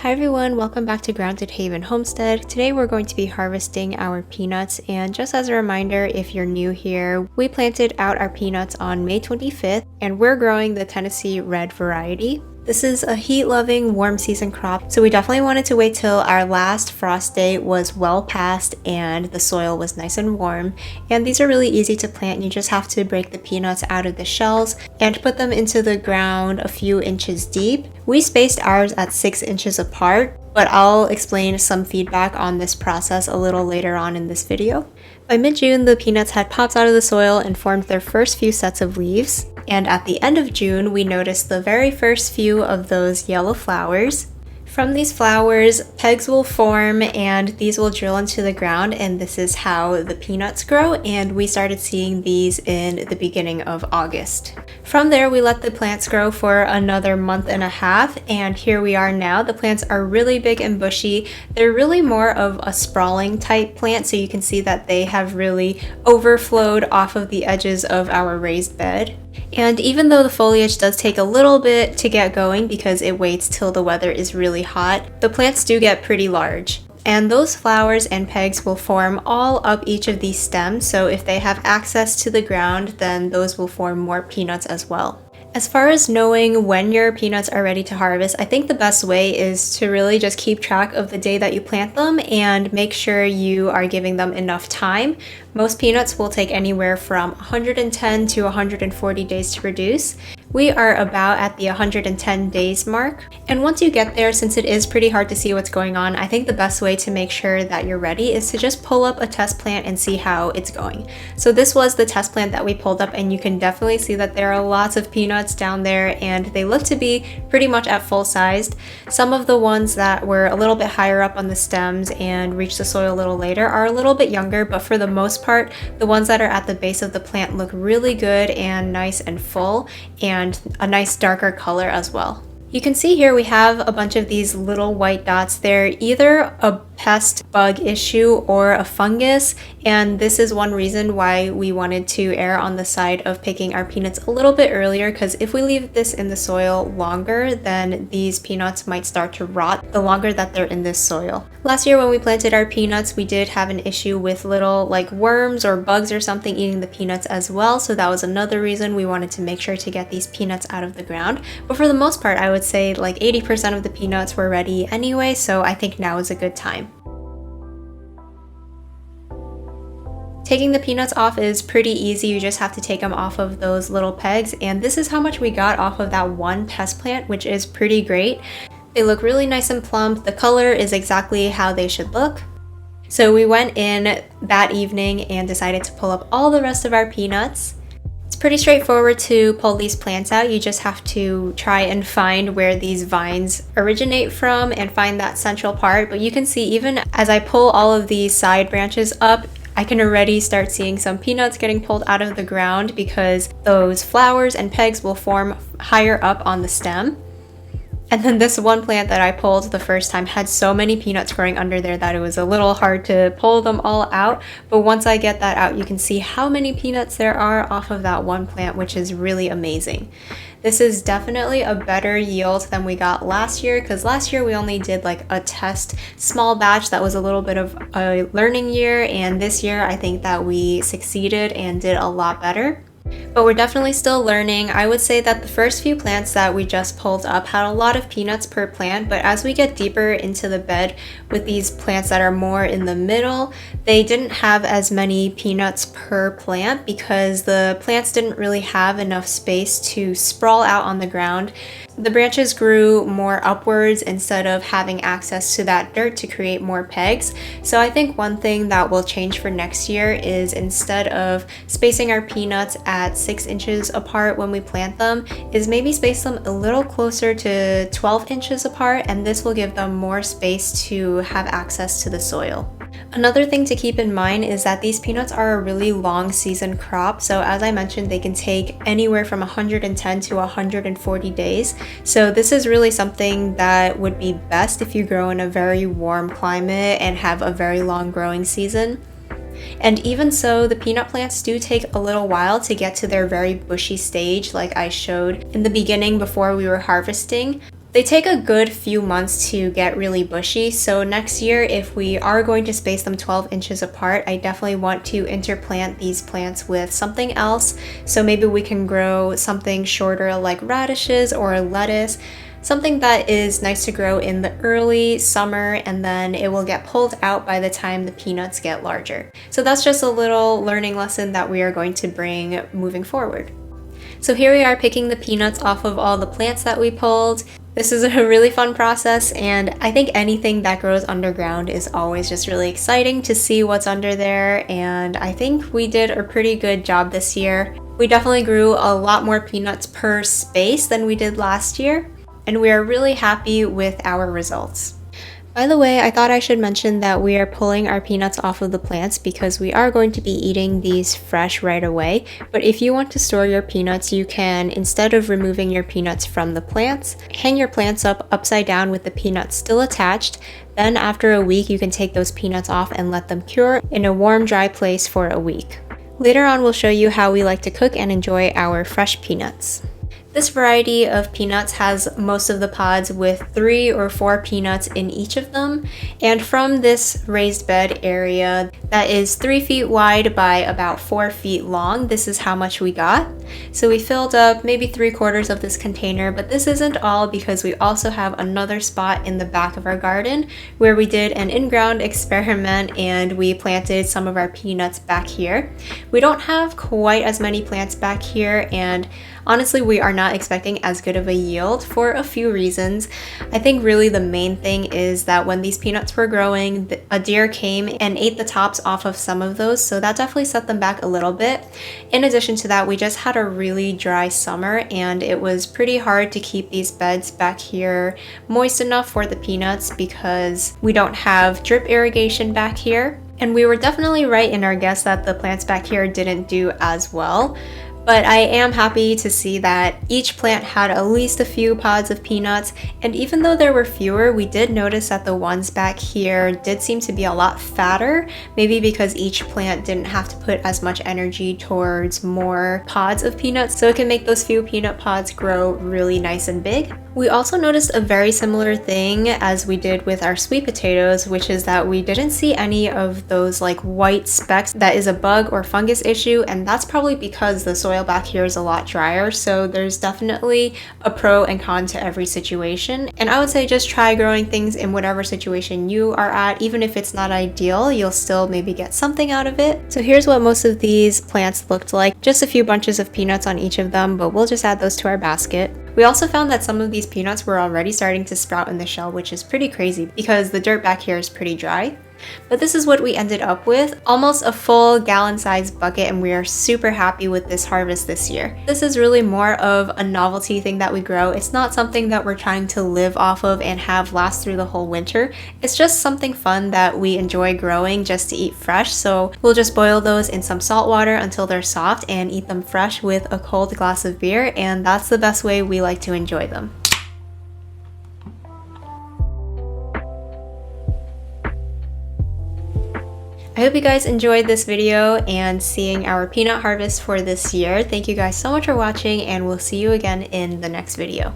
Hi everyone, welcome back to Grounded Haven Homestead. Today we're going to be harvesting our peanuts, and just as a reminder, if you're new here, we planted out our peanuts on May 25th and we're growing the Tennessee Red variety. This is a heat-loving, warm season crop, so we definitely wanted to wait till our last frost day was well past and the soil was nice and warm. And these are really easy to plant. You just have to break the peanuts out of the shells and put them into the ground a few inches deep. We spaced ours at 6 inches apart, but I'll explain some feedback on this process a little later on in this video. By mid-June, the peanuts had popped out of the soil and formed their first few sets of leaves. And at the end of June, we noticed the very first few of those yellow flowers. From these flowers, pegs will form and these will drill into the ground, and this is how the peanuts grow, and we started seeing these in the beginning of August. From there, we let the plants grow for another month and a half, and here we are now. The plants are really big and bushy. They're really more of a sprawling type plant, so you can see that they have really overflowed off of the edges of our raised bed. And even though the foliage does take a little bit to get going because it waits till the weather is really hot, the plants do get pretty large. And those flowers and pegs will form all up each of these stems, so if they have access to the ground, then those will form more peanuts as well. As far as knowing when your peanuts are ready to harvest, I think the best way is to really just keep track of the day that you plant them and make sure you are giving them enough time. Most peanuts will take anywhere from 110 to 140 days to produce. We are about at the 110 days mark. And once you get there, since it is pretty hard to see what's going on, I think the best way to make sure that you're ready is to just pull up a test plant and see how it's going. So this was the test plant that we pulled up, and you can definitely see that there are lots of peanuts down there and they look to be pretty much at full sized. Some of the ones that were a little bit higher up on the stems and reached the soil a little later are a little bit younger, but for the most part, the ones that are at the base of the plant look really good and nice and full, and a nice darker color as well. You can see here we have a bunch of these little white dots. They're either a pest bug issue or a fungus, and this is one reason why we wanted to err on the side of picking our peanuts a little bit earlier, because if we leave this in the soil longer, then these peanuts might start to rot the longer that they're in this soil. Last year when we planted our peanuts, we did have an issue with little like worms or bugs or something eating the peanuts as well, so that was another reason we wanted to make sure to get these peanuts out of the ground. But for the most part, I would say like 80% of the peanuts were ready anyway, so I think now is a good time. Taking the peanuts off is pretty easy. You just have to take them off of those little pegs, and this is how much we got off of that one test plant, which is pretty great. They look really nice and plump. The color is exactly how they should look. So we went in that evening and decided to pull up all the rest of our peanuts. It's pretty straightforward to pull these plants out. You just have to try and find where these vines originate from and find that central part. But you can see even as I pull all of these side branches up, I can already start seeing some peanuts getting pulled out of the ground because those flowers and pegs will form higher up on the stem. And then this one plant that I pulled the first time had so many peanuts growing under there that it was a little hard to pull them all out. But once I get that out, you can see how many peanuts there are off of that one plant, which is really amazing. This is definitely a better yield than we got last year, because last year we only did like a test small batch that was a little bit of a learning year, and this year I think that we succeeded and did a lot better. But we're definitely still learning. I would say that the first few plants that we just pulled up had a lot of peanuts per plant, but as we get deeper into the bed with these plants that are more in the middle, they didn't have as many peanuts per plant because the plants didn't really have enough space to sprawl out on the ground. The branches grew more upwards instead of having access to that dirt to create more pegs. So I think one thing that will change for next year is instead of spacing our peanuts at 6 inches apart when we plant them, is maybe space them a little closer to 12 inches apart, and this will give them more space to have access to the soil. Another thing to keep in mind is that these peanuts are a really long season crop, so as I mentioned, they can take anywhere from 110 to 140 days. So this is really something that would be best if you grow in a very warm climate and have a very long growing season. And even so, the peanut plants do take a little while to get to their very bushy stage like I showed in the beginning before we were harvesting. They take a good few months to get really bushy, so next year if we are going to space them 12 inches apart, I definitely want to interplant these plants with something else. So maybe we can grow something shorter like radishes or lettuce, something that is nice to grow in the early summer, and then it will get pulled out by the time the peanuts get larger. So that's just a little learning lesson that we are going to bring moving forward. So here we are picking the peanuts off of all the plants that we pulled. This is a really fun process, and I think anything that grows underground is always just really exciting to see what's under there, and I think we did a pretty good job this year. We definitely grew a lot more peanuts per space than we did last year, and we are really happy with our results. By the way, I thought I should mention that we are pulling our peanuts off of the plants because we are going to be eating these fresh right away. But if you want to store your peanuts, you can, instead of removing your peanuts from the plants, hang your plants up upside down with the peanuts still attached. Then after a week, you can take those peanuts off and let them cure in a warm, dry place for a week. Later on, we'll show you how we like to cook and enjoy our fresh peanuts. This variety of peanuts has most of the pods with 3 or 4 peanuts in each of them, and from this raised bed area that is 3 feet wide by about 4 feet long, this is how much we got. So we filled up maybe 3/4 of this container, but this isn't all because we also have another spot in the back of our garden where we did an in-ground experiment and we planted some of our peanuts back here. We don't have quite as many plants back here, and honestly, we are not expecting as good of a yield for a few reasons. I think really the main thing is that when these peanuts were growing, a deer came and ate the tops off of some of those, so that definitely set them back a little bit. In addition to that, we just had a really dry summer and it was pretty hard to keep these beds back here moist enough for the peanuts because we don't have drip irrigation back here. And we were definitely right in our guess that the plants back here didn't do as well. But I am happy to see that each plant had at least a few pods of peanuts, and even though there were fewer, we did notice that the ones back here did seem to be a lot fatter, maybe because each plant didn't have to put as much energy towards more pods of peanuts, so it can make those few peanut pods grow really nice and big. We also noticed a very similar thing as we did with our sweet potatoes, which is that we didn't see any of those like white specks that is a bug or fungus issue, and that's probably because the soil back here is a lot drier, so there's definitely a pro and con to every situation. And I would say just try growing things in whatever situation you are at. Even if it's not ideal, you'll still maybe get something out of it. So here's what most of these plants looked like. Just a few bunches of peanuts on each of them, but we'll just add those to our basket. We also found that some of these peanuts were already starting to sprout in the shell, which is pretty crazy because the dirt back here is pretty dry. But this is what we ended up with, almost a full gallon-sized bucket, and we are super happy with this harvest this year. This is really more of a novelty thing that we grow. It's not something that we're trying to live off of and have last through the whole winter. It's just something fun that we enjoy growing just to eat fresh, so we'll just boil those in some salt water until they're soft and eat them fresh with a cold glass of beer, and that's the best way we like to enjoy them. I hope you guys enjoyed this video and seeing our peanut harvest for this year. Thank you guys so much for watching, and we'll see you again in the next video.